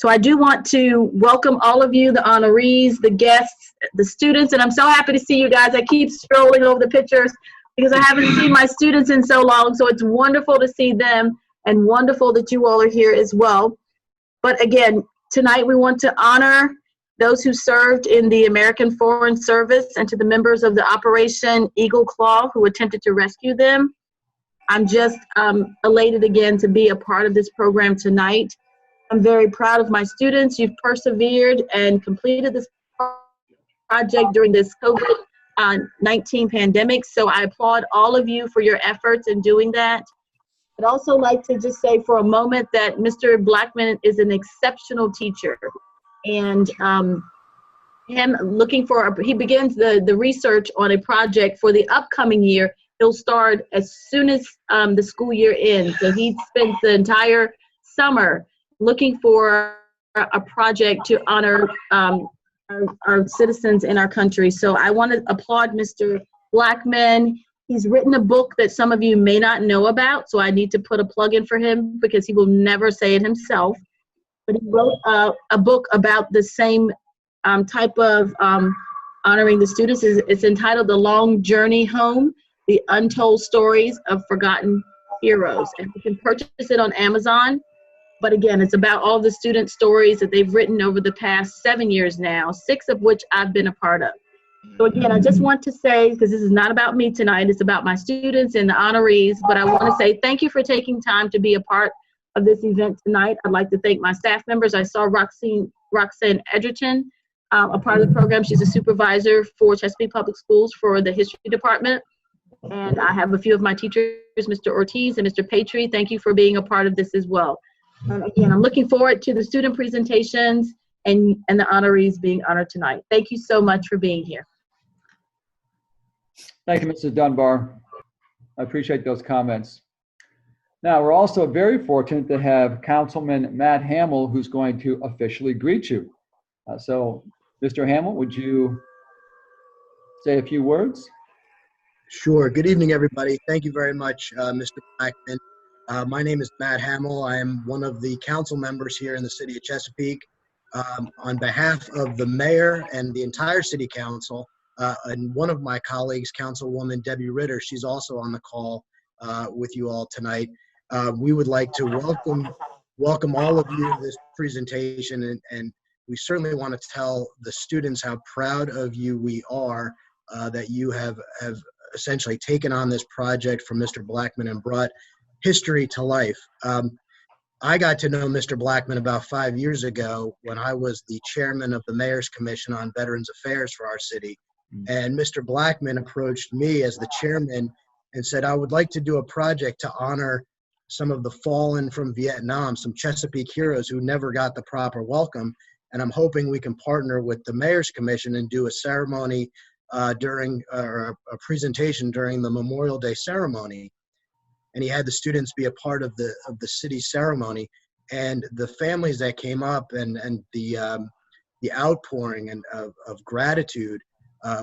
So I do want to welcome all of you, the honorees, the guests, the students, and I'm so happy to see you guys. I keep scrolling over the pictures because I haven't seen my students in so long, so it's wonderful to see them and wonderful that you all are here as well. But again, tonight we want to honor those who served in the American Foreign Service and to the members of the Operation Eagle Claw who attempted to rescue them. I'm just elated again to be a part of this program tonight. I'm very proud of my students. You've persevered and completed this project during this COVID-19 pandemic, so I applaud all of you for your efforts in doing that. I'd also like to just say for a moment that Mr. Blackman is an exceptional teacher, and him looking for, he begins the research on a project for the upcoming year. He'll start as soon as the school year ends, so he spends the entire summer looking for a project to honor our citizens in our country. So I want to applaud Mr. Blackman. He's written a book that some of you may not know about, so I need to put a plug in for him because he will never say it himself. But he wrote a book about the same type of honoring the students. It's entitled The Long Journey Home, The Untold Stories of Forgotten Heroes. And you can purchase it on Amazon. But again, it's about all the student stories that they've written over the past 7 years now, 6 of which I've been a part of. So again, I just want to say, because this is not about me tonight, it's about my students and the honorees, but I want to say thank you for taking time to be a part of this event tonight. I'd like to thank my staff members. I saw Roxanne Edgerton, a part of the program. She's a supervisor for Chesapeake Public Schools for the history department. And I have a few of my teachers, Mr. Ortiz and Mr. Patry. Thank you for being a part of this as well. And again, I'm looking forward to the student presentations and the honorees being honored tonight. Thank you so much for being here. Thank you, Mrs. Dunbar. I appreciate those comments. Now, we're also very fortunate to have Councilman Matt Hamill, who's going to officially greet you. So, Mr. Hamill, would you say a few words? Sure. Good evening, everybody. Thank you very much, Mr. Blackman. My name is Matt Hamill. I am one of the council members here in the city of Chesapeake. On behalf of the mayor and the entire city council, and one of my colleagues, Councilwoman Debbie Ritter, she's also on the call with you all tonight. We would like to welcome all of you to this presentation, and we certainly want to tell the students how proud of you we are that you have essentially taken on this project from Mr. Blackman and brought history to life. I got to know Mr. Blackman about 5 years ago when I was the chairman of the Mayor's Commission on Veterans Affairs for our city. And Mr. Blackman approached me as the chairman and said, I would like to do a project to honor some of the fallen from Vietnam, some Chesapeake heroes who never got the proper welcome. And I'm hoping we can partner with the Mayor's Commission and do a ceremony during a presentation during the Memorial Day ceremony. And he had the students be a part of the city ceremony, and the families that came up and the outpouring of gratitude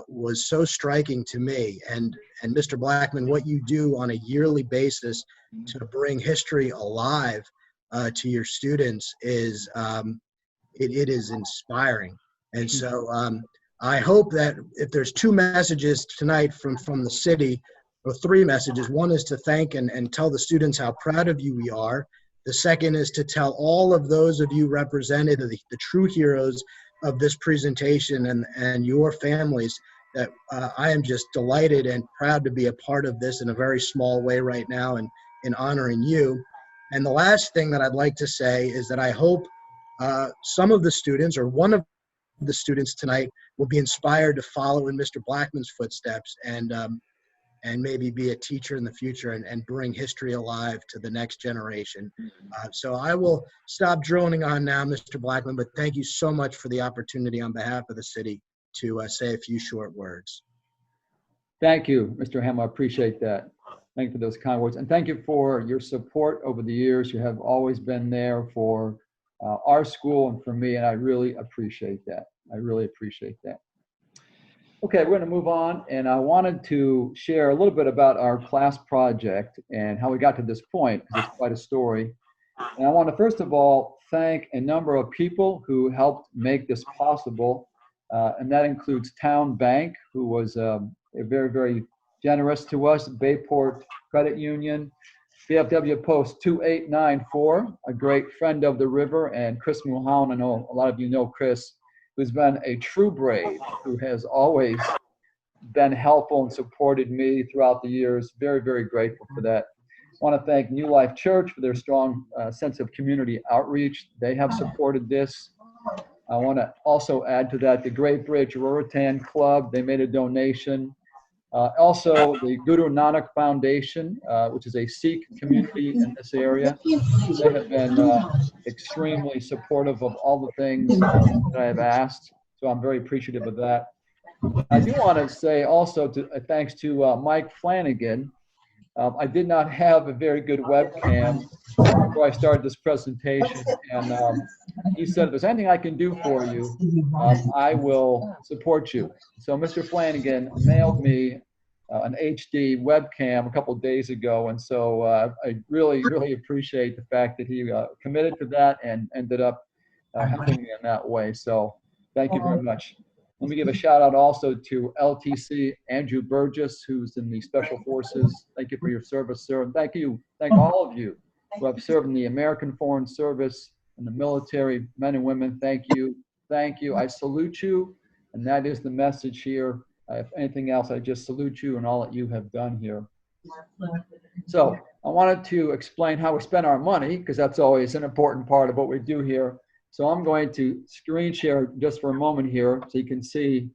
was so striking to me. And Mr. Blackman, what you do on a yearly basis to bring history alive to your students is it is inspiring. And so I hope that if there's 2 messages tonight from the city, or 3 messages. One is to thank and tell the students how proud of you we are. The second is to tell all of those of you represented, the true heroes of this presentation and your families, that I am just delighted and proud to be a part of this in a very small way right now and in honoring you. And the last thing that I'd like to say is that I hope some of the students or one of the students tonight will be inspired to follow in Mr. Blackman's footsteps and maybe be a teacher in the future and bring history alive to the next generation. So I will stop droning on now, Mr. Blackman, but thank you so much for the opportunity on behalf of the city to say a few short words. Thank you, Mr. Hamill. I appreciate that. Thank you for those kind words. And thank you for your support over the years. You have always been there for our school and for me, and I really appreciate that. I really appreciate that. Okay, we're going to move on, and I wanted to share a little bit about our class project and how we got to this point, because it's quite a story. And I want to first of all thank a number of people who helped make this possible, and that includes Town Bank, who was very, very generous to us, Bayport Credit Union, VFW Post 2894, a great friend of the river, and Chris Mulholland. I know a lot of you know Chris, who's been a true brave, who has always been helpful and supported me throughout the years. Very, very grateful for that. I want to thank New Life Church for their strong sense of community outreach. They have supported this. I want to also add to that the Great Bridge Ruritan Club. They made a donation. Also, the Guru Nanak Foundation, which is a Sikh community in this area. They have been extremely supportive of all the things that I have asked. So I'm very appreciative of that. I do want to say also thanks to Mike Flanagan. I did not have a very good webcam before I started this presentation, and he said, if there's anything I can do for you, I will support you. So Mr. Flanagan mailed me an HD webcam a couple of days ago, and so I really, really appreciate the fact that he committed to that and ended up helping me in that way. So thank you very much. Let me give a shout out also to LTC Andrew Burgess, who's in the Special Forces. Thank you for your service, sir. And thank all of you who have served in the American Foreign Service and the military, men and women. Thank you. Thank you. I salute you. And that is the message here. If anything else, I just salute you and all that you have done here. So I wanted to explain how we spend our money, because that's always an important part of what we do here. So I'm going to screen share just for a moment here so you can see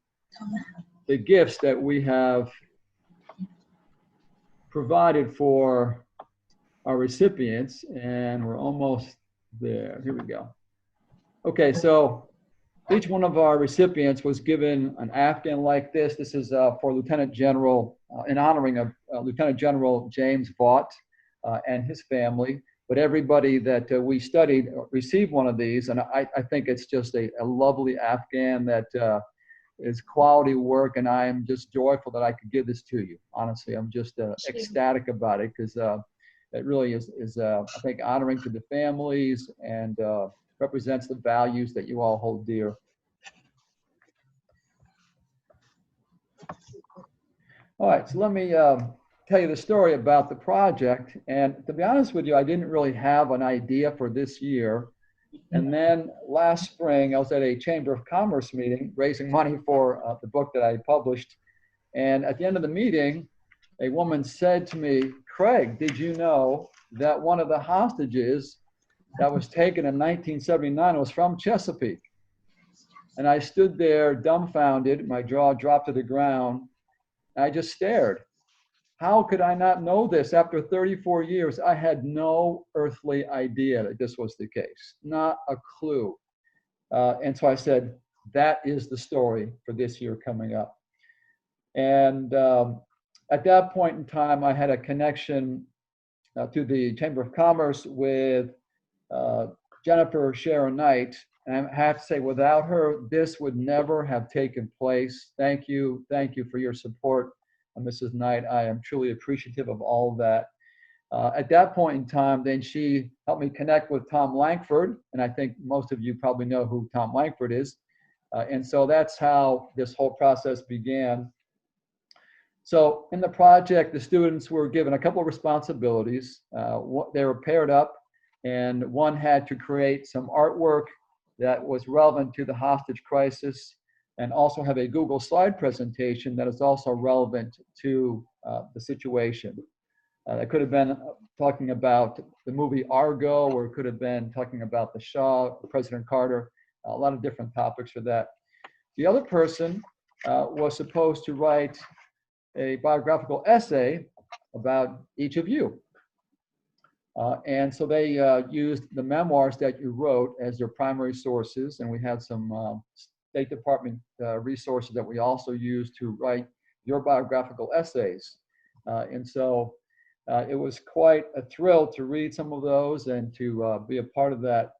the gifts that we have provided for our recipients, and we're almost there. Here we go. Okay, so each one of our recipients was given an Afghan like this. This is for Lieutenant General, in honoring of Lieutenant General James Vaught and his family. But everybody that we studied received one of these, and I think it's just a lovely Afghan that is quality work, and I am just joyful that I could give this to you. Honestly, I'm just ecstatic about it, because it really is I think, honoring to the families and represents the values that you all hold dear. All right, so let me tell you the story about the project. And to be honest with you, I didn't really have an idea for this year. And then last spring, I was at a Chamber of Commerce meeting raising money for the book that I published. And at the end of the meeting, a woman said to me, Craig, did you know that one of the hostages that was taken in 1979 was from Chesapeake? And I stood there dumbfounded, my jaw dropped to the ground. I just stared. How could I not know this after 34 years? I had no earthly idea that this was the case, not a clue. And so I said, that is the story for this year coming up. And at that point in time, I had a connection to the Chamber of Commerce with Jennifer Sharon Knight. And I have to say, without her, this would never have taken place. Thank you for your support, Mrs. Knight. I am truly appreciative of all of that. At that point in time, then she helped me connect with Tom Langford, and I think most of you probably know who Tom Langford is. And so that's how this whole process began. So in the project, the students were given a couple of responsibilities. They were paired up, and one had to create some artwork that was relevant to the hostage crisis, and also have a Google slide presentation that is also relevant to the situation. It could have been talking about the movie Argo, or it could have been talking about the Shah, President Carter, a lot of different topics for that. The other person was supposed to write a biographical essay about each of you. And so they used the memoirs that you wrote as their primary sources, and we had some State Department resources that we also used to write your biographical essays. And so it was quite a thrill to read some of those and to be a part of that.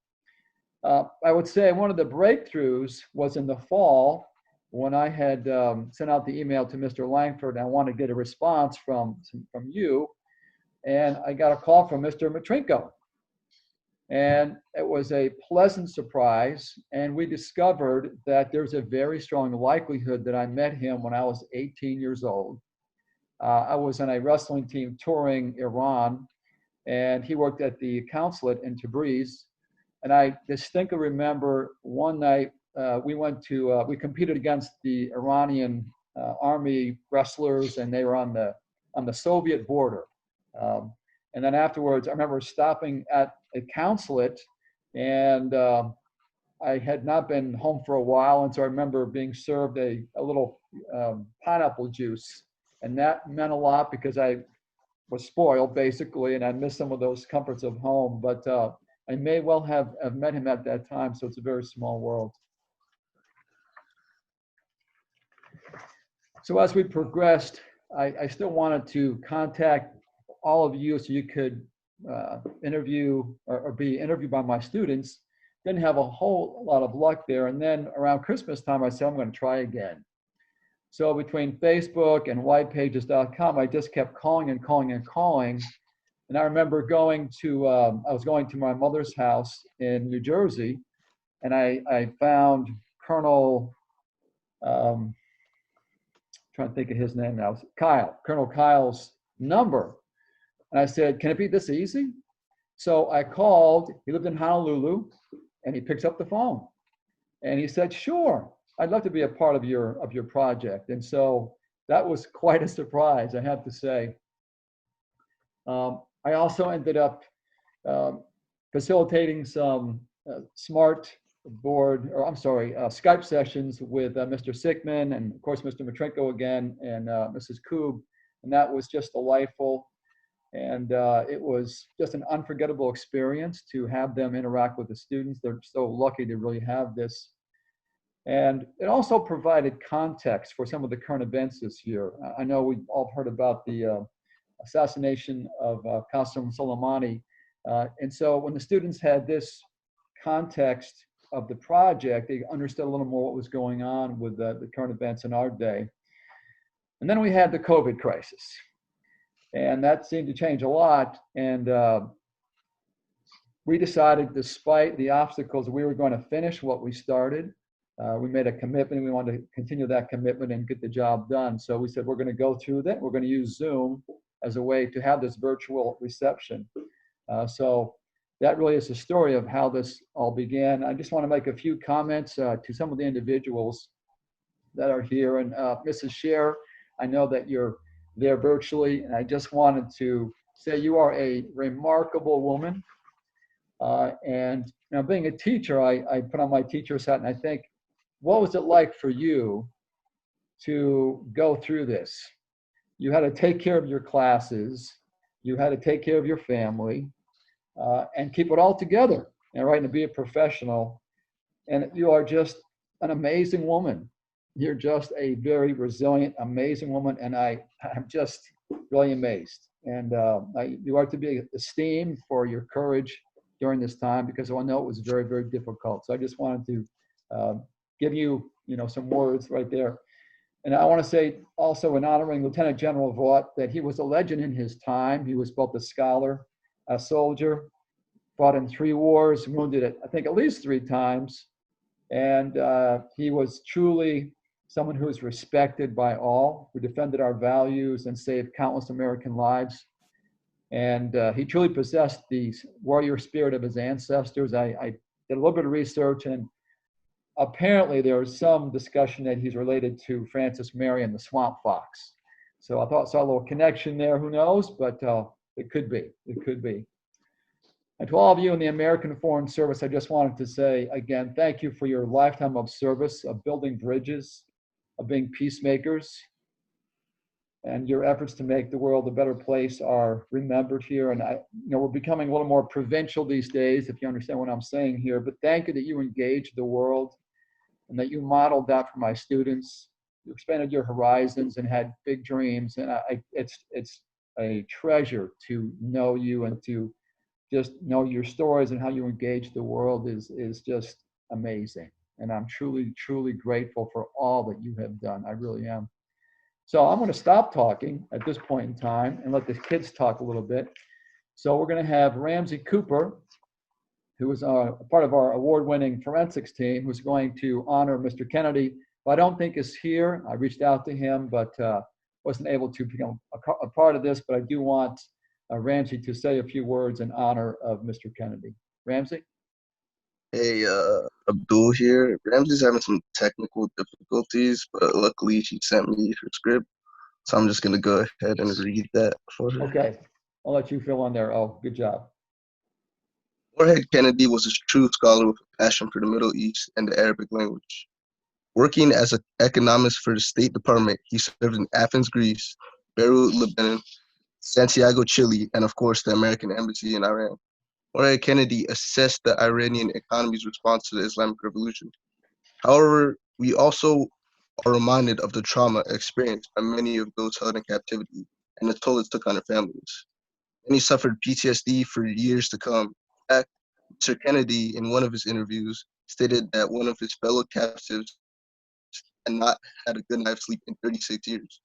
I would say one of the breakthroughs was in the fall when I had sent out the email to Mr. Langford, and I wanted to get a response from you. And I got a call from Mr. Matrinko. And it was a pleasant surprise. And we discovered that there's a very strong likelihood that I met him when I was 18 years old. I was on a wrestling team touring Iran, and he worked at the consulate in Tabriz. And I distinctly remember one night we competed against the Iranian army wrestlers, and they were on the Soviet border. And then afterwards, I remember stopping at a consulate, and I had not been home for a while, and so I remember being served a little pineapple juice, and that meant a lot because I was spoiled basically, and I missed some of those comforts of home. But I may well have met him at that time, so it's a very small world. So as we progressed, I still wanted to contact all of you so you could interview or be interviewed by my students. Didn't have a whole lot of luck there. And then around Christmas time, I said, I'm going to try again. So between Facebook and whitepages.com, I just kept calling and calling and calling. And I remember I was going to my mother's house in New Jersey, and I found Colonel, trying to think of his name now, Colonel Kyle's number. And I said, can it be this easy? So I called. He lived in Honolulu, and he picks up the phone. And he said, sure, I'd love to be a part of your project. And so that was quite a surprise, I have to say. I also ended up facilitating some Skype sessions with Mr. Sickman and, of course, Mr. Matrenko again, and Mrs. Koob. And that was just delightful. And it was just an unforgettable experience to have them interact with the students. They're so lucky to really have this. And it also provided context for some of the current events this year. I know we've all heard about the assassination of Qasem Soleimani. And so when the students had this context of the project, they understood a little more what was going on with the current events in our day. And then we had the COVID crisis. And that seemed to change a lot. And we decided, despite the obstacles, we were going to finish what we started. We made a commitment. We wanted to continue that commitment and get the job done. So we said, we're going to go through that. We're going to use Zoom as a way to have this virtual reception. So that really is the story of how this all began. I just want to make a few comments to some of the individuals that are here. And Mrs. Scher, I know that you're there virtually, and I just wanted to say you are a remarkable woman. And now, being a teacher, I put on my teacher's hat, and I think, what was it like for you to go through this? You had to take care of your classes, you had to take care of your family, and keep it all together, and right, and be a professional. And you are just an amazing woman. You're just a very resilient, amazing woman, and I'm just really amazed. And you are to be esteemed for your courage during this time, because I know it was very, very difficult. So I just wanted to give you, some words right there. And I want to say also, in honoring Lieutenant General Vaught, that he was a legend in his time. He was both a scholar, a soldier, fought in 3 wars, wounded I think at least 3 times. And he was truly someone who was respected by all, who defended our values and saved countless American lives. And he truly possessed the warrior spirit of his ancestors. I did a little bit of research, and apparently there was some discussion that he's related to Francis Marion, the swamp fox. So I saw a little connection there, who knows, but it could be, And to all of you in the American Foreign Service, I just wanted to say again, thank you for your lifetime of service, of building bridges, of being peacemakers, and your efforts to make the world a better place are remembered here. And we're becoming a little more provincial these days, if you understand what I'm saying here, but thank you that you engaged the world and that you modeled that for my students. You expanded your horizons and had big dreams. And it's a treasure to know you and to just know your stories, and how you engage the world is just amazing. And I'm truly, truly grateful for all that you have done. I really am. So I'm going to stop talking at this point in time and let the kids talk a little bit. So we're going to have Ramsey Cooper, who was a part of our award-winning forensics team, who's going to honor Mr. Kennedy, who I don't think is here. I reached out to him, but wasn't able to become a part of this, but I do want Ramsey to say a few words in honor of Mr. Kennedy. Ramsey? Hey, Abdul here. Ramsey's having some technical difficulties, but luckily she sent me her script, so I'm just going to go ahead and read that for her. Okay, I'll let you fill in there. Oh, good job. Moorhead Kennedy was a true scholar with a passion for the Middle East and the Arabic language. Working as an economist for the State Department, he served in Athens, Greece, Beirut, Lebanon, Santiago, Chile, and of course the American Embassy in Iran. Moorhead Kennedy assessed the Iranian economy's response to the Islamic Revolution. However, we also are reminded of the trauma experienced by many of those held in captivity and the toll it took on their families. Many suffered PTSD for years to come. In fact, Mr. Kennedy, in one of his interviews, stated that one of his fellow captives had not had a good night's sleep in 36 years.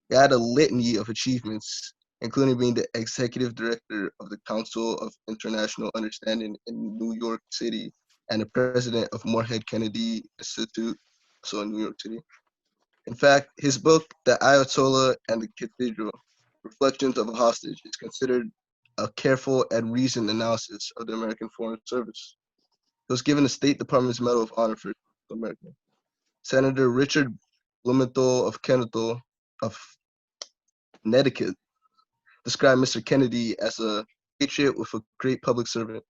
He had a litany of achievements, including being the executive director of the Council of International Understanding in New York City and the president of Moorhead Kennedy Institute, also in New York City. In fact, his book, The Ayatollah and the Cathedral, Reflections of a Hostage, is considered a careful and reasoned analysis of the American Foreign Service. He was given the State Department's Medal of Honor for America. Senator Richard Blumenthal of Connecticut described Mr. Kennedy as a patriot with a great public servant.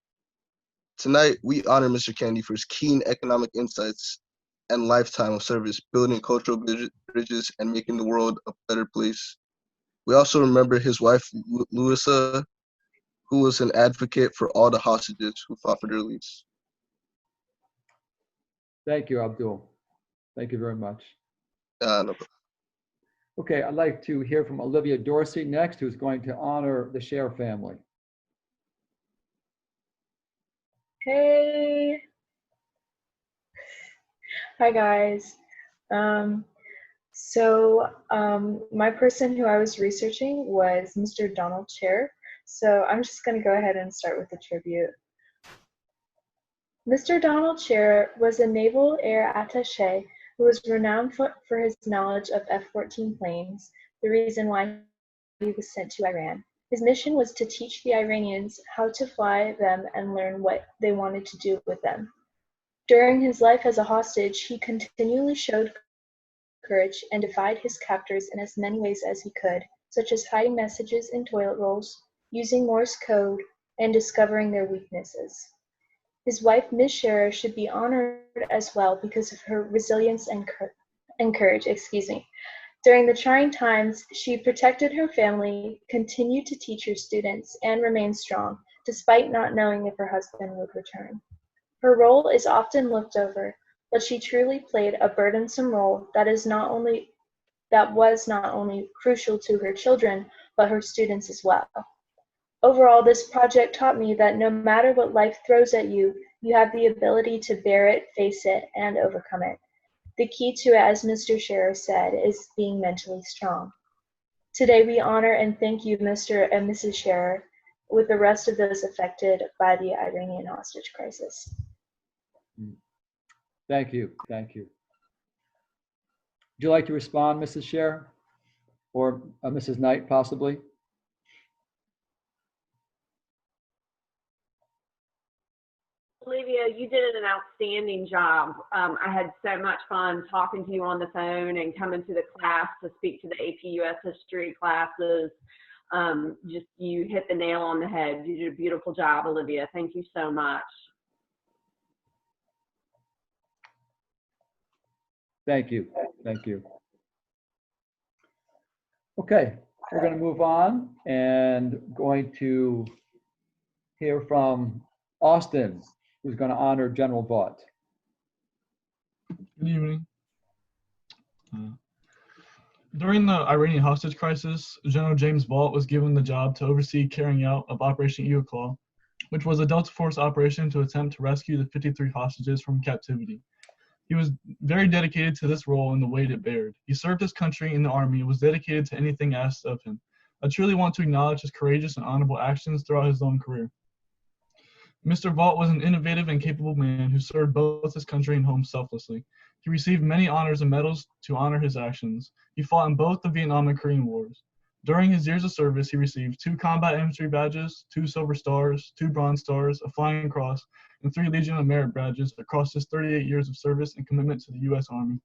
Tonight, we honor Mr. Kennedy for his keen economic insights and lifetime of service, building cultural bridges and making the world a better place. We also remember his wife, Louisa, who was an advocate for all the hostages who fought for their release. Thank you, Abdul. Thank you very much. No problem. Okay, I'd like to hear from Olivia Dorsey next, who's going to honor the Scher family. Hey. Hi, guys. My person who I was researching was Mr. Donald Scher. So I'm just going to go ahead and start with the tribute. Mr. Donald Scher was a naval air attaché who was renowned for his knowledge of F-14 planes, the reason why he was sent to Iran. His mission was to teach the Iranians how to fly them and learn what they wanted to do with them. During his life as a hostage, he continually showed courage and defied his captors in as many ways as he could, such as hiding messages in toilet rolls, using Morse code, and discovering their weaknesses. His wife, Ms. Scher, should be honored as well because of her resilience and courage. During the trying times, she protected her family, continued to teach her students, and remained strong, despite not knowing if her husband would return. Her role is often looked over, but she truly played a burdensome role that was not only crucial to her children, but her students as well. Overall, this project taught me that no matter what life throws at you, you have the ability to bear it, face it, and overcome it. The key to it, as Mr. Scher said, is being mentally strong. Today, we honor and thank you, Mr. and Mrs. Scher, with the rest of those affected by the Iranian hostage crisis. Thank you. Thank you. Would you like to respond, Mrs. Scher? Or Mrs. Knight, possibly? Olivia, you did an outstanding job. I had so much fun talking to you on the phone and coming to the class to speak to the AP US history classes. You hit the nail on the head. You did a beautiful job, Olivia. Thank you so much. Thank you. Thank you. Okay, we're going to move on and going to hear from Austin, who's going to honor General Vaught. Good evening. During the Iranian hostage crisis, General James Vaught was given the job to oversee carrying out of Operation Eagle Claw, which was a Delta Force operation to attempt to rescue the 53 hostages from captivity. He was very dedicated to this role and the weight it bared. He served his country in the Army and was dedicated to anything asked of him. I truly want to acknowledge his courageous and honorable actions throughout his long career. Mr. Vaught was an innovative and capable man who served both his country and home selflessly. He received many honors and medals to honor his actions. He fought in both the Vietnam and Korean Wars. During his years of service, he received 2 Combat Infantry badges, 2 Silver Stars, 2 Bronze Stars, a Flying Cross, and 3 Legion of Merit badges across his 38 years of service and commitment to the U.S. Army.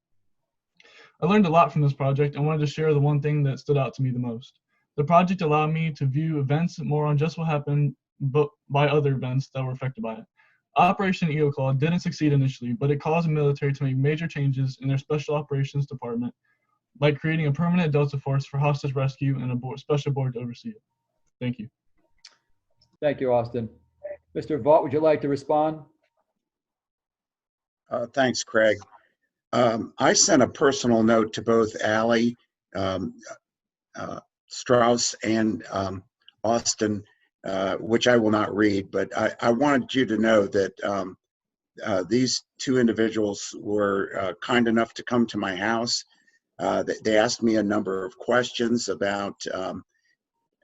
I learned a lot from this project and wanted to share the one thing that stood out to me the most. The project allowed me to view events more on just what happened, but by other events that were affected by it. Operation Eagle Claw didn't succeed initially, but it caused the military to make major changes in their Special Operations Department, like creating a permanent Delta Force for hostage rescue and a special board to oversee it. Thank you. Thank you, Austin. Mr. Vaught, would you like to respond? Thanks, Craig. I sent a personal note to both Allie Strauss and Austin, which I will not read, but I wanted you to know that these 2 individuals were kind enough to come to my house. They asked me a number of questions about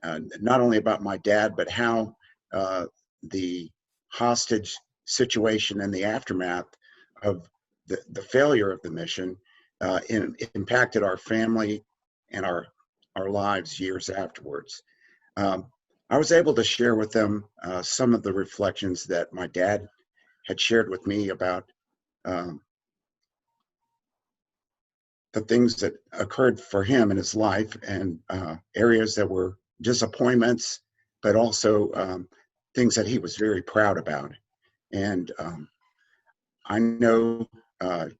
not only about my dad, but how the hostage situation and the aftermath of the failure of the mission impacted our family and our lives years afterwards. I was able to share with them some of the reflections that my dad had shared with me about the things that occurred for him in his life, and areas that were disappointments, but also things that he was very proud about. And I know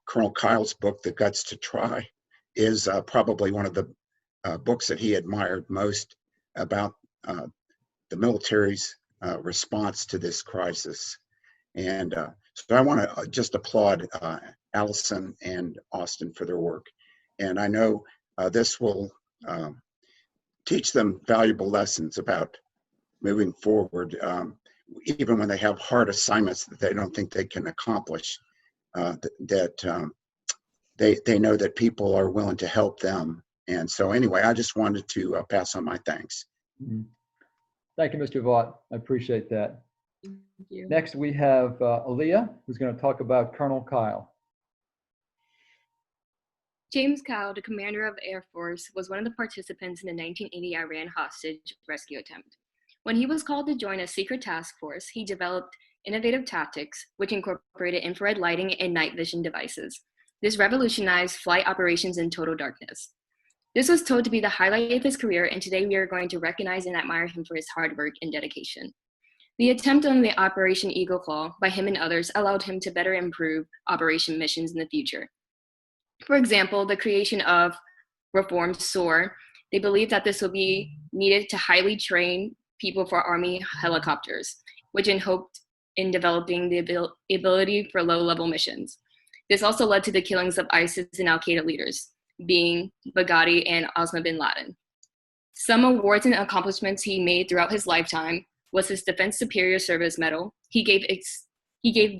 Colonel Kyle's book, The Guts to Try, is probably one of the books that he admired most about the military's response to this crisis. And so I want to just applaud Allison and Austin for their work. And I know this will teach them valuable lessons about moving forward, even when they have hard assignments that they don't think they can accomplish, that they know that people are willing to help them. And so anyway, I just wanted to pass on my thanks. Mm-hmm. Thank you, Mr. Vaught. I appreciate that. Thank you. Next, we have Aaliyah, who's going to talk about Colonel Kyle. James Kyle, the commander of the Air Force, was one of the participants in the 1980 Iran hostage rescue attempt. When he was called to join a secret task force, he developed innovative tactics, which incorporated infrared lighting and night vision devices. This revolutionized flight operations in total darkness. This was told to be the highlight of his career, and today we are going to recognize and admire him for his hard work and dedication. The attempt on the Operation Eagle Claw by him and others allowed him to better improve operation missions in the future. For example, the creation of reformed SOAR, they believe that this will be needed to highly train people for Army helicopters, which hoped in developing the ability for low-level missions. This also led to the killings of ISIS and Al-Qaeda leaders, being Baghdadi and Osama bin Laden. Some awards and accomplishments he made throughout his lifetime was his Defense Superior Service Medal. He gave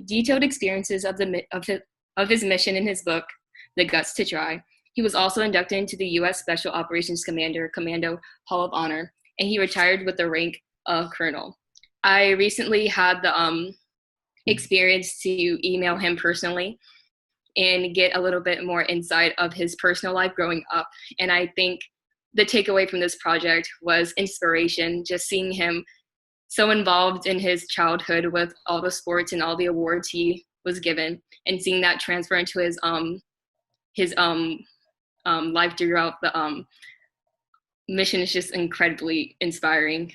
detailed experiences of his mission in his book, The Guts to Try. He was also inducted into the U.S. Special Operations Commando Hall of Honor, and he retired with the rank of colonel. I recently had the experience to email him personally and get a little bit more insight of his personal life growing up. And I think the takeaway from this project was inspiration, just seeing him so involved in his childhood with all the sports and all the awards he was given, and seeing that transfer into his life throughout the mission is just incredibly inspiring.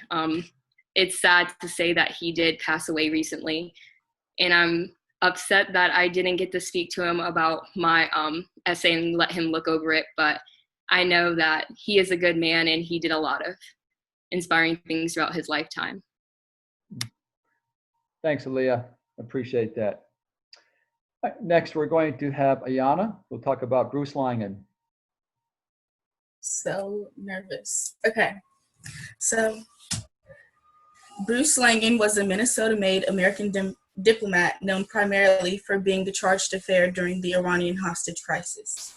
It's sad to say that he did pass away recently, and I'm upset that I didn't get to speak to him about my essay and let him look over it, but I know that he is a good man and he did a lot of inspiring things throughout his lifetime. Thanks, Aaliyah. Appreciate that. Next, we're going to have Ayana. We'll talk about Bruce Lyman. So nervous. Okay. So Bruce Lyman was a Minnesota-made American diplomat known primarily for being the chargé d'affaires during the Iranian hostage crisis.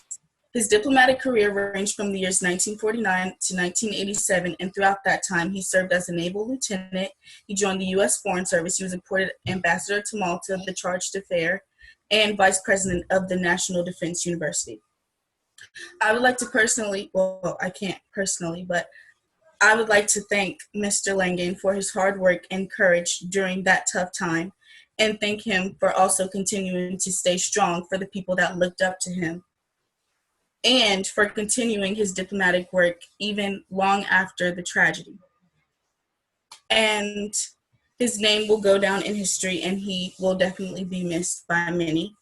His diplomatic career ranged from the years 1949 to 1987, and throughout that time, he served as a naval lieutenant. He joined the U.S. Foreign Service. He was appointed ambassador to Malta, the Charge d'Affaires, and vice president of the National Defense University. I would like to personally, well, I can't personally, but I would like to thank Mr. Langen for his hard work and courage during that tough time, and thank him for also continuing to stay strong for the people that looked up to him, and for continuing his diplomatic work even long after the tragedy. And his name will go down in history, and he will definitely be missed by many.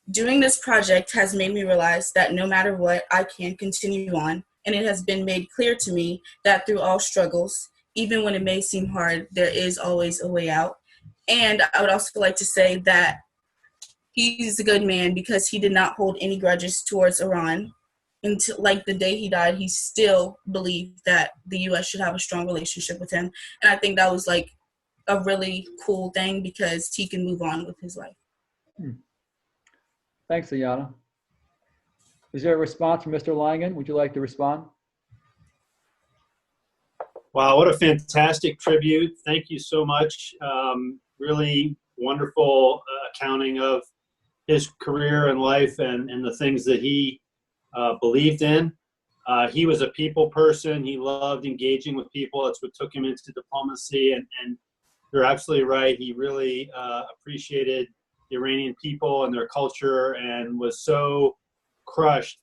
Doing this project has made me realize that no matter what, I can continue on, and it has been made clear to me that through all struggles, even when it may seem hard, there is always a way out. And I would also like to say that he's a good man because he did not hold any grudges towards Iran. Until like the day he died, he still believed that the U.S. should have a strong relationship with him. And I think that was like a really cool thing because he can move on with his life. Thanks, Ayana. Is there a response from Mr. Langen? Would you like to respond? Wow, what a fantastic tribute. Thank you so much. Really wonderful accounting of his career and life and the things that he believed in. He was a people person. He loved engaging with people. That's what took him into diplomacy. And you're absolutely right. He really appreciated the Iranian people and their culture and was so crushed,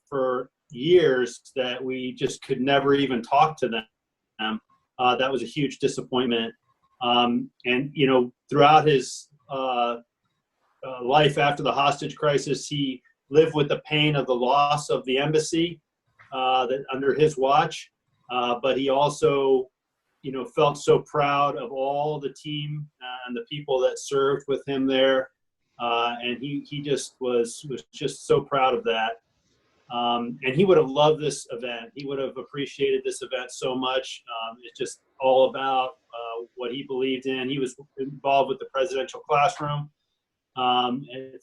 for years that we just could never even talk to them. That was a huge disappointment. And throughout his life after the hostage crisis, he lived with the pain of the loss of the embassy that under his watch. But he also, felt so proud of all the team and the people that served with him there. And he just was just so proud of that. And he would have loved this event. He would have appreciated this event so much. It's just all about what he believed in. He was involved with the presidential classroom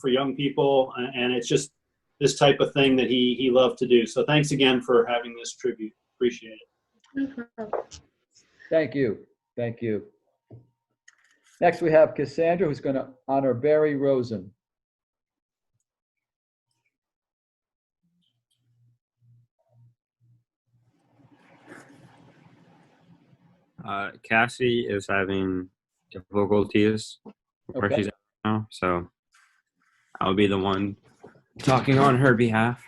for young people. And it's just this type of thing that he loved to do. So thanks again for having this tribute. Appreciate it. Thank you. Thank you. Next, we have Cassandra, who's going to honor Barry Rosen. Cassie is having difficulties where she's at now, so I'll be the one talking on her behalf.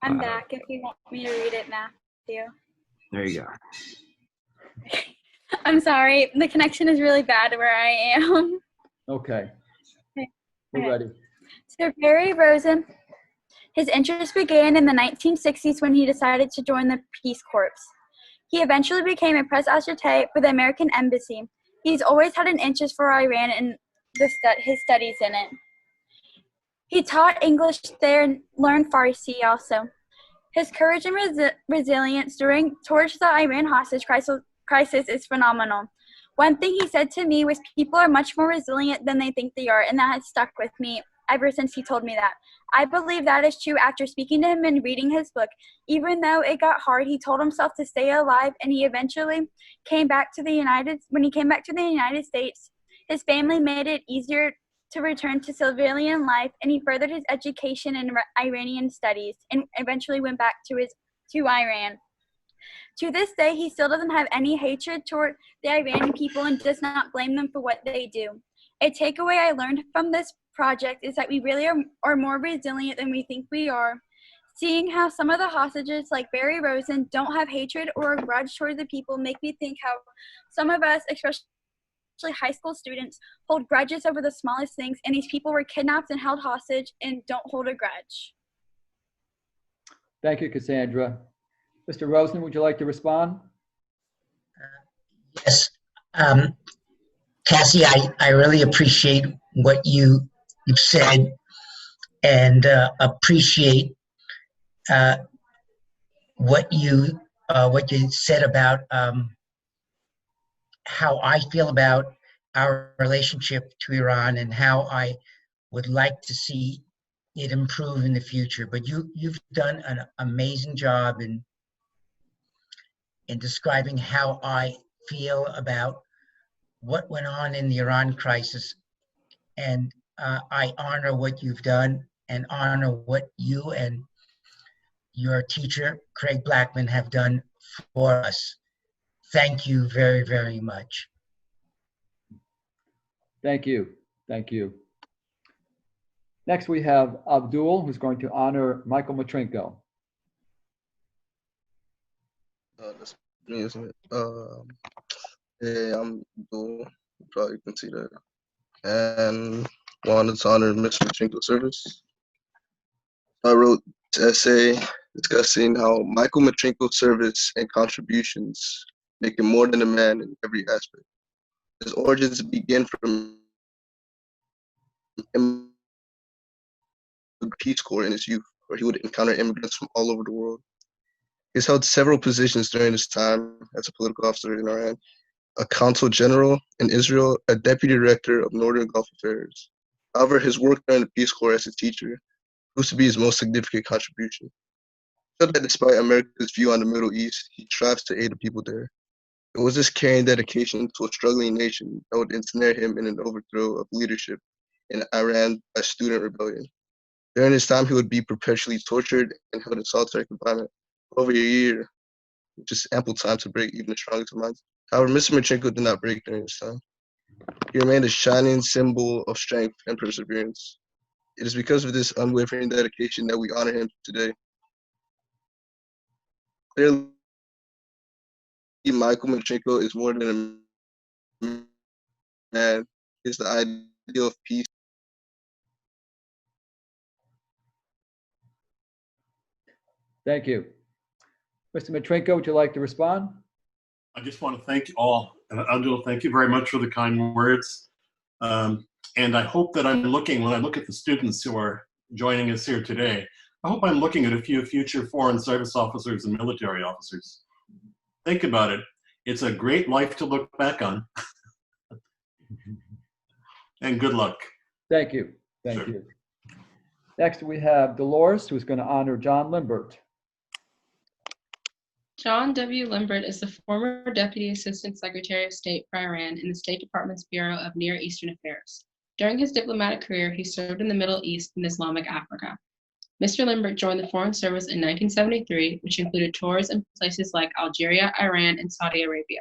I'm back if you want me to read it, Matthew. There you go. I'm sorry. The connection is really bad where I am. Okay. We're ready. So Barry Rosen, his interest began in the 1960s when he decided to join the Peace Corps. He eventually became a press attaché for the American Embassy. He's always had an interest for Iran and his studies in it. He taught English there and learned Farsi also. His courage and resilience towards the Iran hostage crisis is phenomenal. One thing he said to me was people are much more resilient than they think they are, and that has stuck with me ever since he told me that. I believe that is true after speaking to him and reading his book. Even though it got hard, he told himself to stay alive, and he eventually came back to the United States. His family made it easier to return to civilian life, and he furthered his education in Iranian studies and eventually went back to Iran. To this day, he still doesn't have any hatred toward the Iranian people and does not blame them for what they do. A takeaway I learned from this project is that we really are more resilient than we think we are. Seeing how some of the hostages, like Barry Rosen, don't have hatred or a grudge toward the people make me think how some of us, especially high school students, hold grudges over the smallest things, and these people were kidnapped and held hostage and don't hold a grudge. Thank you, Cassandra. Mr. Rosen, would you like to respond? Yes. Cassie, I really appreciate what you've said and appreciate what you said about how I feel about our relationship to Iran and how I would like to see it improve in the future. But you've done an amazing job in describing how I feel about what went on in the Iran crisis. And I honor what you've done and honor what you and your teacher, Craig Blackman, have done for us. Thank you very, very much. Thank you. Thank you. Next, we have Abdul, who's going to honor Michael Matrinko. That's me, isn't it? Yeah, I'm Abdul. You probably can see that. And wanted to honor Mr. Matrinko's service. I wrote an essay discussing how Michael Matrinko's service and contributions make him more than a man in every aspect. His origins begin from the Peace Corps in his youth, where he would encounter immigrants from all over the world. He's held several positions during his time as a political officer in Iran, a consul general in Israel, a deputy director of Northern Gulf Affairs. However, his work during the Peace Corps as a teacher proves to be his most significant contribution. So that despite America's view on the Middle East, he strives to aid the people there. It was this caring dedication to a struggling nation that would ensnare him in an overthrow of leadership in Iran by student rebellion. During his time, he would be perpetually tortured and held in solitary confinement for over a year, which is ample time to break even the strongest of minds. However, Mr. Matrinko did not break during this time. He remained a shining symbol of strength and perseverance. It is because of this unwavering dedication that we honor him today. Clearly, Michael Matrinko is more than a man. He is the ideal of peace. Thank you. Mr. Matrinko, would you like to respond? I just want to thank you all. And Abdul, thank you very much for the kind words. And I hope that when I look at the students who are joining us here today, I hope I'm looking at a few future foreign service officers and military officers. Think about it. It's a great life to look back on. And good luck. Thank you. Thank you. Next, we have Dolores, who's going to honor John Lambert. John W. Lambert is the former Deputy Assistant Secretary of State for Iran in the State Department's Bureau of Near Eastern Affairs. During his diplomatic career, he served in the Middle East and Islamic Africa. Mr. Lambert joined the Foreign Service in 1973, which included tours in places like Algeria, Iran, and Saudi Arabia.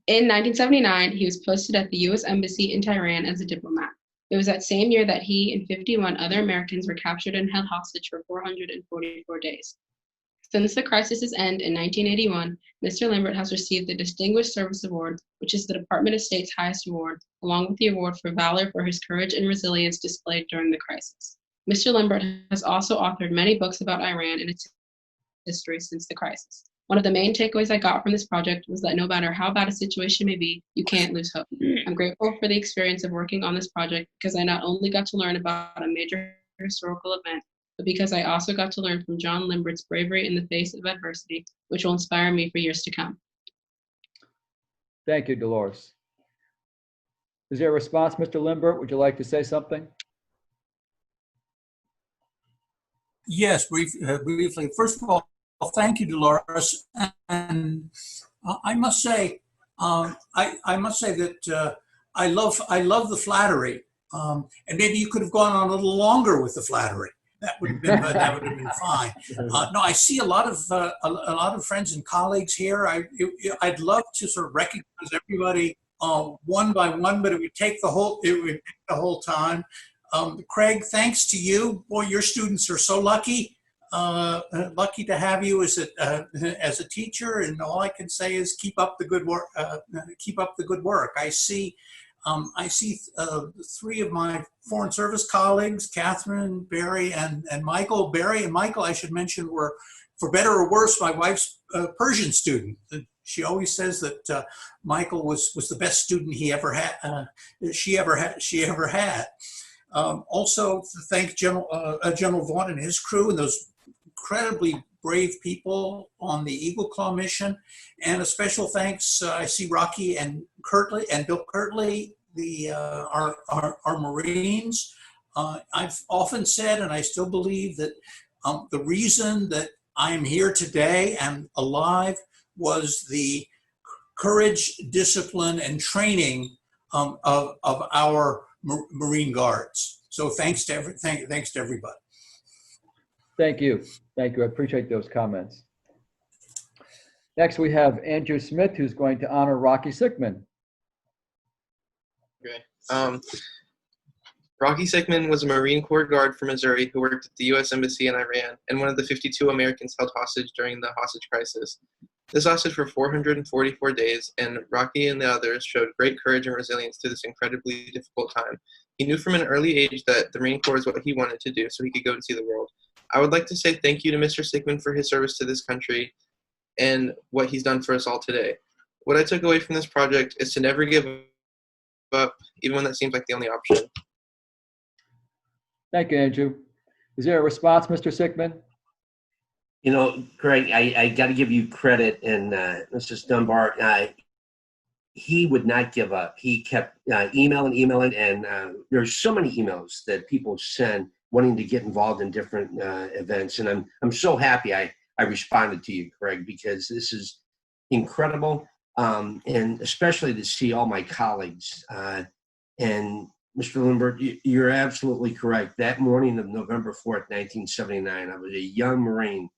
In 1979, he was posted at the U.S. Embassy in Tehran as a diplomat. It was that same year that he and 51 other Americans were captured and held hostage for 444 days. Since the crisis's end in 1981, Mr. Lambert has received the Distinguished Service Award, which is the Department of State's highest award, along with the Award for Valor for his courage and resilience displayed during the crisis. Mr. Lambert has also authored many books about Iran and its history since the crisis. One of the main takeaways I got from this project was that no matter how bad a situation may be, you can't lose hope. I'm grateful for the experience of working on this project because I not only got to learn about a major historical event, but because I also got to learn from John Lambert's bravery in the face of adversity, which will inspire me for years to come. Thank you, Dolores. Is there a response, Mr. Lambert? Would you like to say something? Yes, briefly. First of all, thank you, Dolores. And I must say, I must say that I love the flattery, and maybe you could have gone on a little longer with the flattery. That would have been fine. No, I see a lot of friends and colleagues here. I'd love to sort of recognize everybody one by one, but it would take the whole time. Craig, thanks to you. Boy, your students are so lucky. Lucky to have you as a teacher, and all I can say is keep up the good work. Keep up the good work. I see three of my Foreign Service colleagues, Katherine, Barry, and Michael. Barry and Michael, I should mention, were, for better or worse, my wife's Persian student. She always says that Michael was the best student she ever had. Also, to thank General Vaughn and his crew and those incredibly brave people on the Eagle Claw mission. And a special thanks, I see Rocky and Curtly and Bill Curtly, our Marines. I've often said, and I still believe, that the reason that I'm here today and alive was the courage, discipline, and training of our Marine Guards. So thanks to everybody. Thank you. Thank you. I appreciate those comments. Next, we have Andrew Smith, who's going to honor Rocky Sickman. Okay. Rocky Sickman was a Marine Corps guard from Missouri who worked at the U.S. Embassy in Iran and one of the 52 Americans held hostage during the hostage crisis. This lasted for 444 days, and Rocky and the others showed great courage and resilience through this incredibly difficult time. He knew from an early age that the Marine Corps is what he wanted to do so he could go and see the world. I would like to say thank you to Mr. Sickman for his service to this country and what he's done for us all today. What I took away from this project is to never give up, even when that seems like the only option. Thank you, Andrew. Is there a response, Mr. Sickman? You know, Greg, I got to give you credit, and Mrs. Dunbar, he would not give up. He kept emailing, and there's so many emails that people send wanting to get involved in different events, and I'm so happy I responded to you, Greg, because this is incredible, and especially to see all my colleagues. And Mr. Lambert, you're absolutely correct. That morning of November 4th, 1979, I was a young Marine.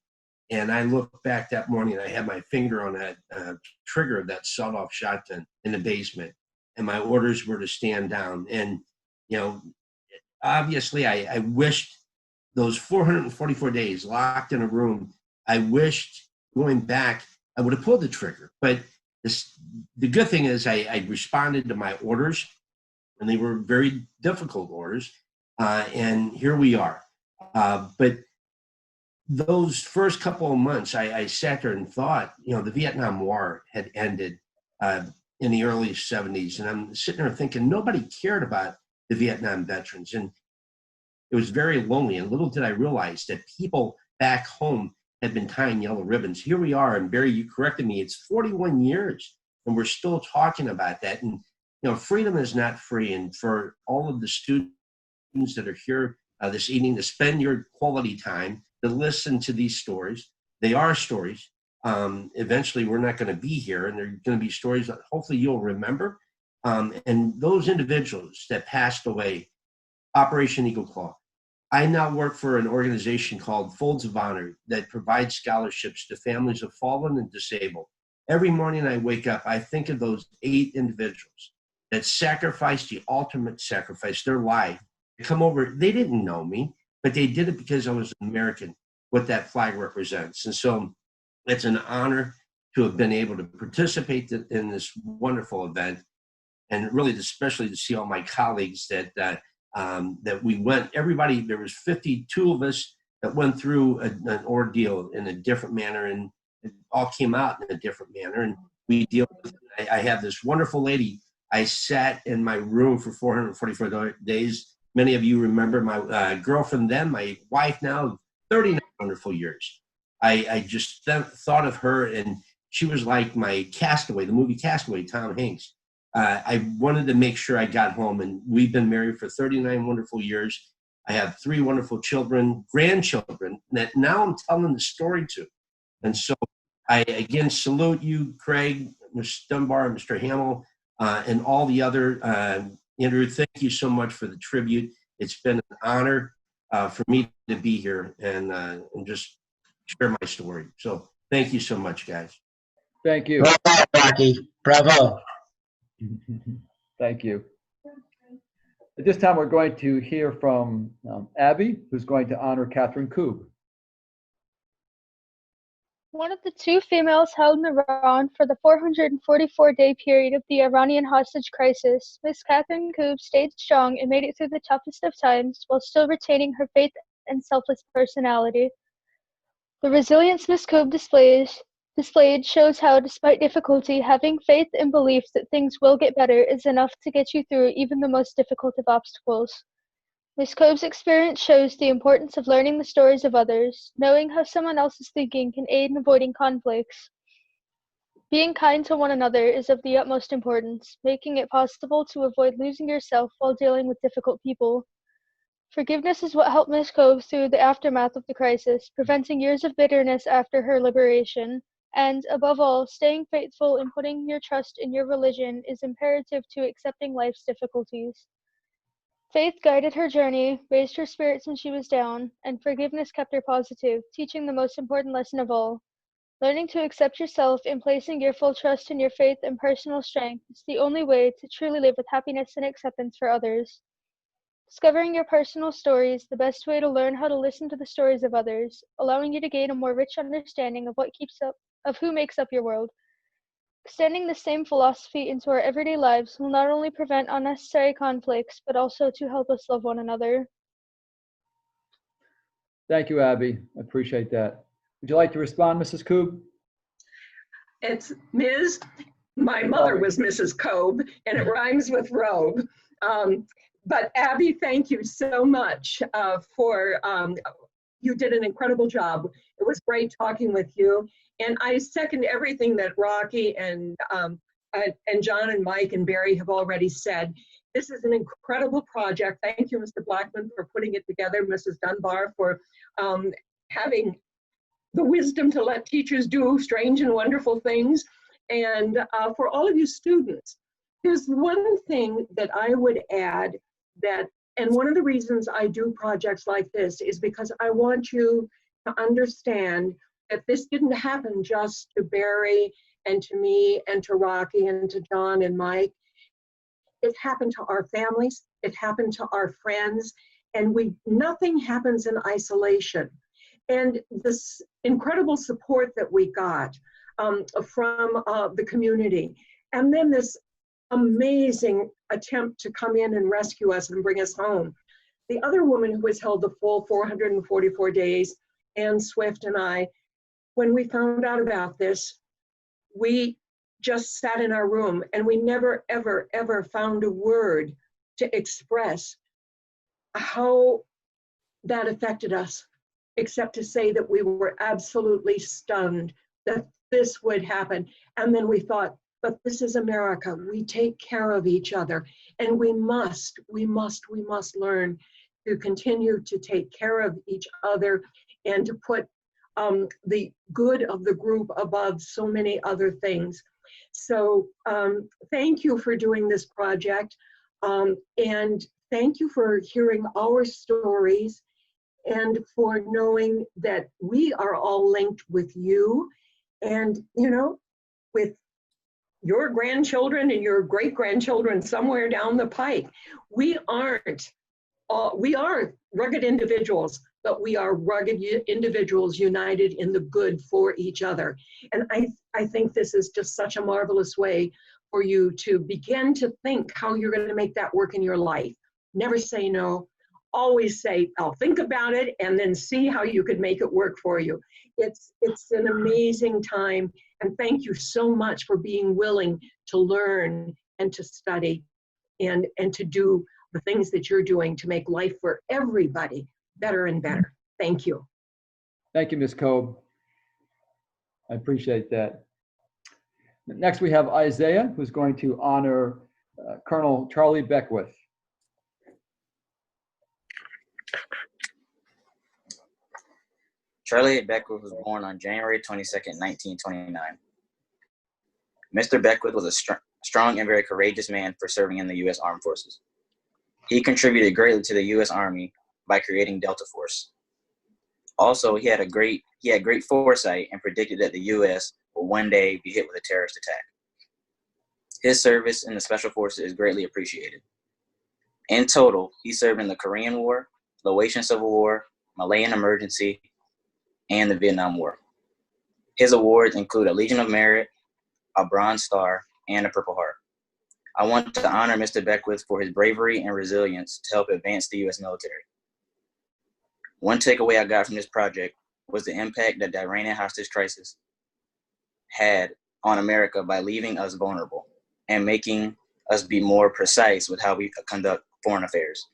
And I looked back that morning, I had my finger on that trigger of that sawed-off shotgun in the basement. And my orders were to stand down. And, you know, obviously I wished those 444 days locked in a room, I wished going back, I would have pulled the trigger. But the good thing is I responded to my orders, and they were very difficult orders. And here we are. But those first couple of months, I sat there and thought, you know, the Vietnam War had ended in the early 70s. And I'm sitting there thinking nobody cared about the Vietnam veterans. And it was very lonely. And little did I realize that people back home had been tying yellow ribbons. Here we are. And Barry, you corrected me. It's 41 years. And we're still talking about that. And, you know, freedom is not free. And for all of the students that are here this evening to spend your quality time to listen to these stories. They are stories. Eventually, we're not going to be here, and they're going to be stories that hopefully you'll remember. And those individuals that passed away, Operation Eagle Claw. I now work for an organization called Folds of Honor that provides scholarships to families of fallen and disabled. Every morning I wake up, I think of those 8 individuals that sacrificed the ultimate sacrifice, their life. They come over, they didn't know me, but they did it because I was an American, what that flag represents. And so it's an honor to have been able to participate in this wonderful event, and really especially to see all my colleagues that we went, everybody, there was 52 of us that went through an ordeal in a different manner, and it all came out in a different manner. And we deal with it. I have this wonderful lady. I sat in my room for 444 days. Many of you remember my girlfriend then, my wife now, 39 wonderful years. I just thought of her, and she was like my Castaway, the movie Castaway, Tom Hanks. I wanted to make sure I got home, and we've been married for 39 wonderful years. I have 3 wonderful children, grandchildren, that now I'm telling the story to. And so I, again, salute you, Craig, Mr. Dunbar, Mr. Hamill, and all the other Andrew, thank you so much for the tribute. It's been an honor for me to be here and just share my story. So thank you so much, guys. Thank you. Bravo, Rocky. Bravo. Thank you. At this time, we're going to hear from Abby, who's going to honor Katherine Cooper. One of the 2 females held in Iran for the 444-day period of the Iranian hostage crisis, Miss Katherine Cooper stayed strong and made it through the toughest of times while still retaining her faith and selfless personality. The resilience Miss Cooper displayed shows how, despite difficulty, having faith and belief that things will get better is enough to get you through even the most difficult of obstacles. Ms. Cobb's experience shows the importance of learning the stories of others. Knowing how someone else is thinking can aid in avoiding conflicts. Being kind to one another is of the utmost importance, making it possible to avoid losing yourself while dealing with difficult people. Forgiveness is what helped Ms. Cobb through the aftermath of the crisis, preventing years of bitterness after her liberation. And, above all, staying faithful and putting your trust in your religion is imperative to accepting life's difficulties. Faith guided her journey, raised her spirits when she was down, and forgiveness kept her positive, teaching the most important lesson of all. Learning to accept yourself and placing your full trust in your faith and personal strength is the only way to truly live with happiness and acceptance for others. Discovering your personal story is the best way to learn how to listen to the stories of others, allowing you to gain a more rich understanding of who makes up your world. Extending the same philosophy into our everyday lives will not only prevent unnecessary conflicts, but also to help us love one another. Thank you, Abby. I appreciate that. Would you like to respond, Mrs. Coob? It's Ms. My mother was Mrs. Cobb, and it rhymes with robe. But Abby, thank you so much for, you did an incredible job. It was great talking with you. And I second everything that Rocky and John and Mike and Barry have already said. This is an incredible project. Thank you, Mr. Blackman, for putting it together, Mrs. Dunbar for having the wisdom to let teachers do strange and wonderful things. And for all of you students, there's one thing that I would add that, and one of the reasons I do projects like this is because I want you to understand that this didn't happen just to Barry and to me and to Rocky and to John and Mike. It happened to our families, it happened to our friends, and nothing happens in isolation. And this incredible support that we got from the community, and then this amazing attempt to come in and rescue us and bring us home. The other woman who was held the full 444 days, Ann Swift, and I, when we found out about this, we just sat in our room and we never, ever, ever found a word to express how that affected us, except to say that we were absolutely stunned that this would happen. And then we thought, but this is America. We take care of each other, and we must learn to continue to take care of each other and to put the good of the group above so many other things. So thank you for doing this project, and thank you for hearing our stories and for knowing that we are all linked with you and, you know, with your grandchildren and your great-grandchildren somewhere down the pike. We are rugged individuals, but we are rugged individuals united in the good for each other. And I think this is just such a marvelous way for you to begin to think how you're going to make that work in your life. Never say no. Always say, I'll think about it, and then see how you could make it work for you. It's an amazing time, and thank you so much for being willing to learn and to study and to do the things that you're doing to make life for everybody better and better. Thank you. Thank you, Ms. Cobb. I appreciate that. Next, we have Isaiah, who's going to honor Colonel Charlie Beckwith. Charlie Beckwith was born on January 22nd, 1929. Mr. Beckwith was a strong and very courageous man for serving in the U.S. Armed Forces. He contributed greatly to the U.S. Army by creating Delta Force. Also, he had great foresight and predicted that the U.S. will one day be hit with a terrorist attack. His service in the Special Forces is greatly appreciated. In total, he served in the Korean War, Laotian Civil War, Malayan Emergency, and the Vietnam War. His awards include a Legion of Merit, a Bronze Star, and a Purple Heart. I want to honor Mr. Beckwith for his bravery and resilience to help advance the U.S. military. One takeaway I got from this project was the impact that the Iranian hostage crisis had on America by leaving us vulnerable and making us be more precise with how we conduct foreign affairs.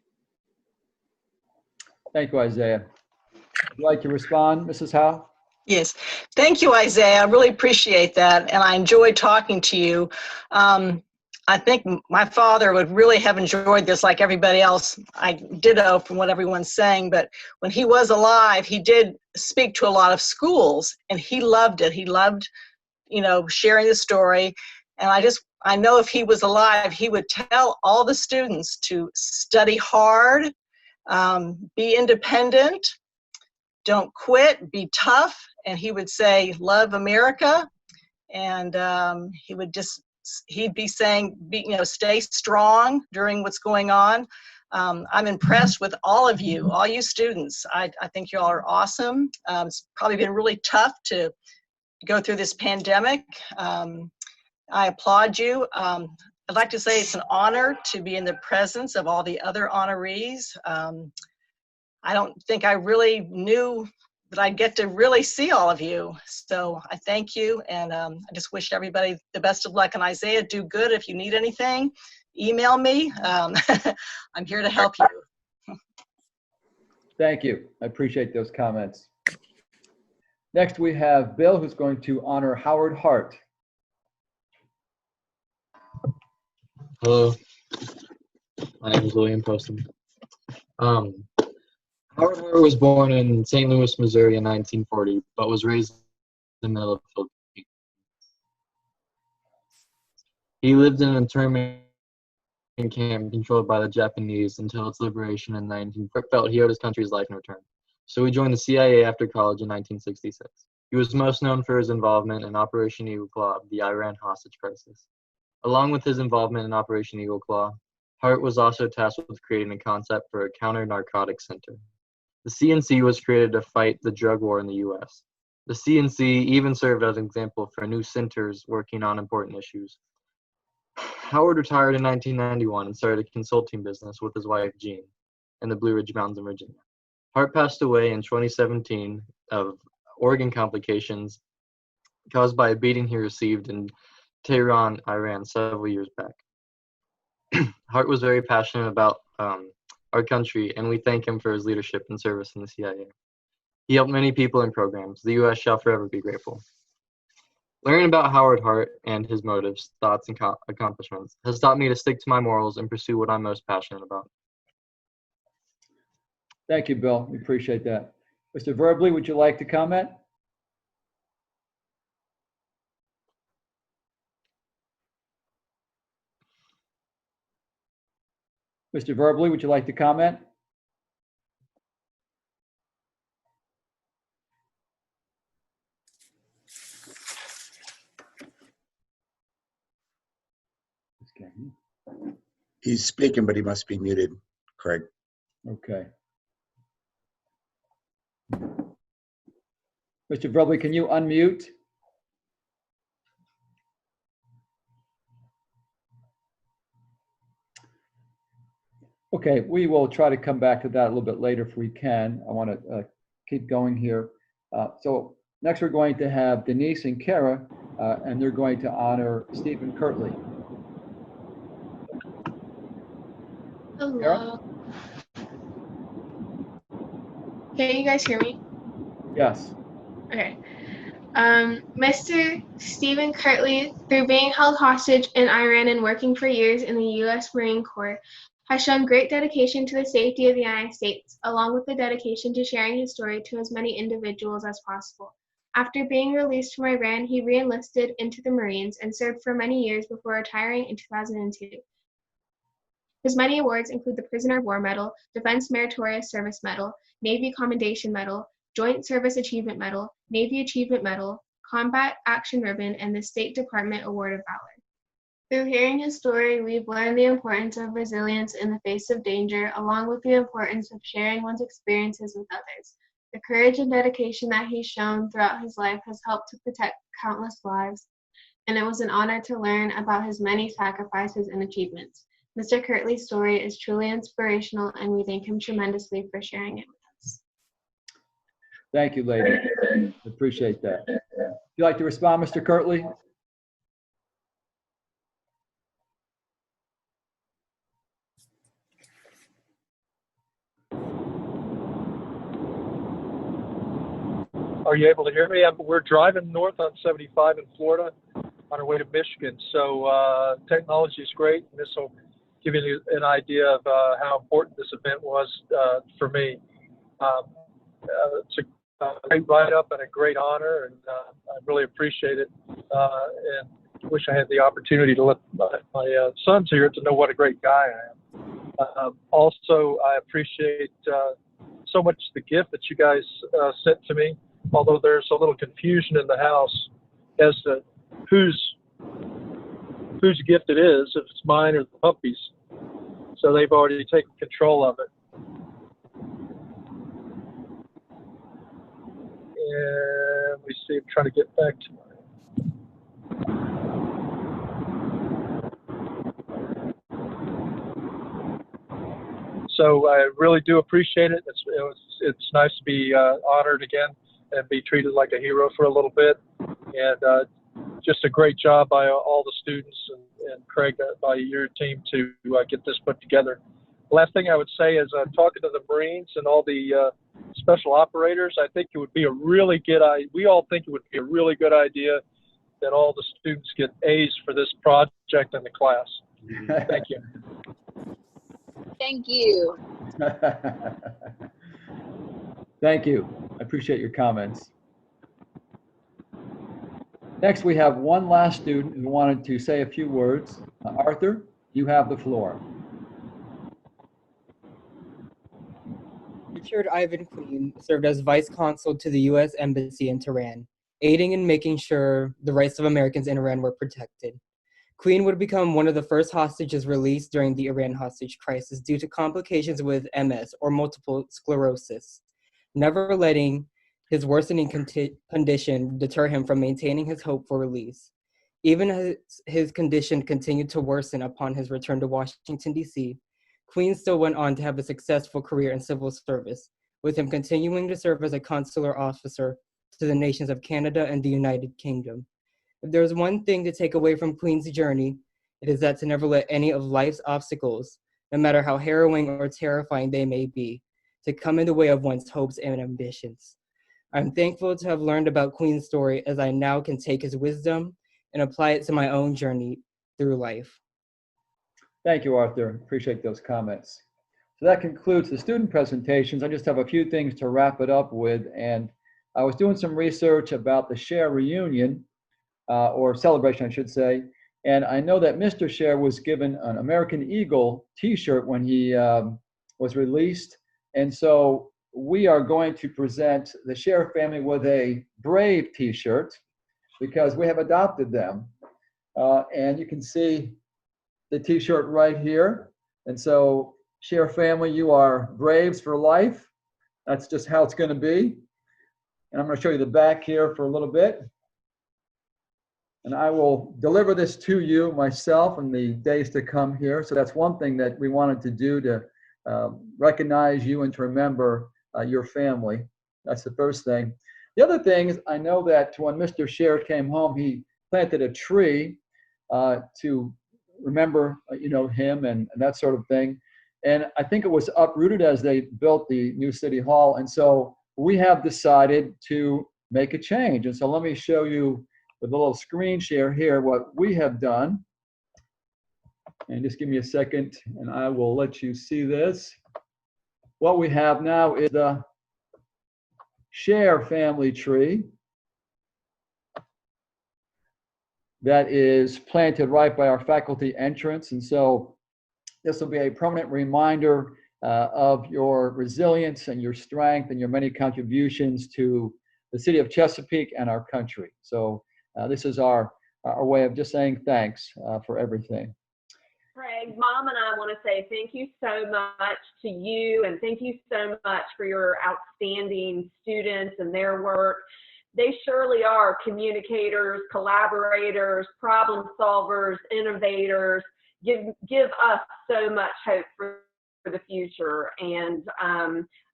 Thank you, Isaiah. Would you like to respond, Mrs. Howe? Yes, thank you, Isaiah. I really appreciate that, and I enjoyed talking to you. I think my father would really have enjoyed this like everybody else. I ditto from what everyone's saying, but when he was alive, he did speak to a lot of schools, and he loved it. He loved, sharing the story, and I know if he was alive, he would tell all the students to study hard, be independent, don't quit, be tough, and he would say, love America, and he'd be saying, stay strong during what's going on. I'm impressed with all of you, all you students. I think you all are awesome. It's probably been really tough to go through this pandemic. I applaud you. I'd like to say it's an honor to be in the presence of all the other honorees. I don't think I really knew that I'd get to really see all of you. So I thank you, and I just wish everybody the best of luck. And Isaiah, do good. If you need anything, email me. I'm here to help you. Thank you. I appreciate those comments. Next, we have Bill, who's going to honor Howard Hart. Hello, my name is William Poston. Howard Hart was born in St. Louis, Missouri in 1940, but was raised in the middle of the Philippines. He lived in an internment camp controlled by the Japanese until its liberation in 1940. Felt he owed his country's life in return. So he joined the CIA after college in 1966. He was most known for his involvement in Operation Eagle Claw, the Iran hostage crisis. Along with his involvement in Operation Eagle Claw, Hart was also tasked with creating a concept for a counter-narcotics center. The CNC was created to fight the drug war in the U.S. The CNC even served as an example for new centers working on important issues. Howard retired in 1991 and started a consulting business with his wife, Jean, in the Blue Ridge Mountains in Virginia. Hart passed away in 2017 of organ complications caused by a beating he received in Tehran, Iran, several years back. Hart was very passionate about our country, and we thank him for his leadership and service in the CIA. He helped many people in programs. The U.S. shall forever be grateful. Learning about Howard Hart and his motives, thoughts, and accomplishments has taught me to stick to my morals and pursue what I'm most passionate about. Thank you, Bill. We appreciate that. Mr. Verbley, would you like to comment? Mr. Verbley, would you like to comment? He's speaking, but he must be muted, Craig. Okay. Mr. Verbley, can you unmute? Okay, we will try to come back to that a little bit later if we can. I want to keep going here. So next we're going to have Denise and Kara, and they're going to honor Stephen Curtly. Hello. Kara? Can you guys hear me? Yes. Okay. Mr. Stephen Curtly, through being held hostage in Iran and working for years in the U.S. Marine Corps, has shown great dedication to the safety of the United States, along with the dedication to sharing his story to as many individuals as possible. After being released from Iran, he re-enlisted into the Marines and served for many years before retiring in 2002. His many awards include the Prisoner of War Medal, Defense Meritorious Service Medal, Navy Commendation Medal, Joint Service Achievement Medal, Navy Achievement Medal, Combat Action Ribbon, and the State Department Award of Valor. Through hearing his story, we've learned the importance of resilience in the face of danger, along with the importance of sharing one's experiences with others. The courage and dedication that he's shown throughout his life has helped to protect countless lives, and it was an honor to learn about his many sacrifices and achievements. Mr. Curtly's story is truly inspirational, and we thank him tremendously for sharing it with us. Thank you, lady. Appreciate that. Would you like to respond, Mr. Curtly? Are you able to hear me? We're driving north on 75 in Florida on our way to Michigan. So technology is great. And this will give you an idea of how important this event was for me. It's a great write-up and a great honor, and I really appreciate it. And wish I had the opportunity to let my sons here to know what a great guy I am. Also, I appreciate so much the gift that you guys sent to me, although there's a little confusion in the house as to whose gift it is, if it's mine or the puppies. So they've already taken control of it. And let me see, I'm trying to get back to So I really do appreciate it. It's nice to be honored again and be treated like a hero for a little bit. And just a great job by all the students and Craig, by your team to get this put together. The last thing I would say is talking to the Marines and all the special operators, I think it would be a really good idea. We all think it would be a really good idea that all the students get A's for this project in the class. Thank you. Thank you. Thank you. I appreciate your comments. Next, we have one last student who wanted to say a few words. Arthur, you have the floor. Richard Ivan Queen served as vice consul to the U.S. Embassy in Tehran, aiding in making sure the rights of Americans in Iran were protected. Queen would become one of the first hostages released during the Iran hostage crisis due to complications with MS, or multiple sclerosis, never letting his worsening condition deter him from maintaining his hope for release. Even as his condition continued to worsen upon his return to Washington, D.C., Queen still went on to have a successful career in civil service, with him continuing to serve as a consular officer to the nations of Canada and the United Kingdom. If there's one thing to take away from Queen's journey, it is that to never let any of life's obstacles, no matter how harrowing or terrifying they may be, to come in the way of one's hopes and ambitions. I'm thankful to have learned about Queen's story, as I now can take his wisdom and apply it to my own journey through life. Thank you, Arthur. Appreciate those comments. So that concludes the student presentations. I just have a few things to wrap it up with. And I was doing some research about the Cher reunion, or celebration, I should say. And I know that Mr. Cher was given an American Eagle t-shirt when he was released. And so we are going to present the Cher family with a Brave t-shirt because we have adopted them. And you can see the t-shirt right here. And so Cher family, you are Braves for life. That's just how it's going to be. And I'm going to show you the back here for a little bit. And I will deliver this to you myself in the days to come here. So that's one thing that we wanted to do, to recognize you and to remember your family. That's the first thing. The other thing is, I know that when Mr. Cher came home, he planted a tree to remember, him and that sort of thing. And I think it was uprooted as they built the new city hall. And so we have decided to make a change. And so let me show you with a little screen share here what we have done. And just give me a second and I will let you see this. What we have now is the Cher family tree that is planted right by our faculty entrance. And so this will be a permanent reminder of your resilience and your strength and your many contributions to the city of Chesapeake and our country. So this is our way of just saying thanks for everything. Craig, Mom and I want to say thank you so much to you, and thank you so much for your outstanding students and their work. They surely are communicators, collaborators, problem solvers, innovators, give us so much hope for the future. And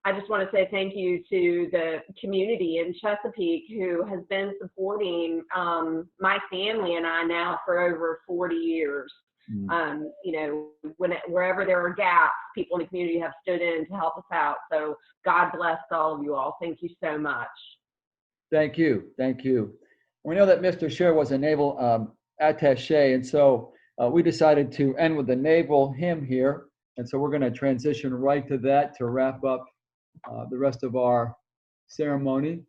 I just want to say thank you to the community in Chesapeake who has been supporting my family and I now for over 40 years. Wherever there are gaps, people in the community have stood in to help us out. So God bless all of you all. Thank you so much. Thank you. Thank you. We know that Mr. Scher was a naval attaché, and so we decided to end with the naval hymn here. And so we're going to transition right to that to wrap up the rest of our ceremony.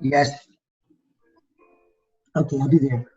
Yes. Okay, I'll be there.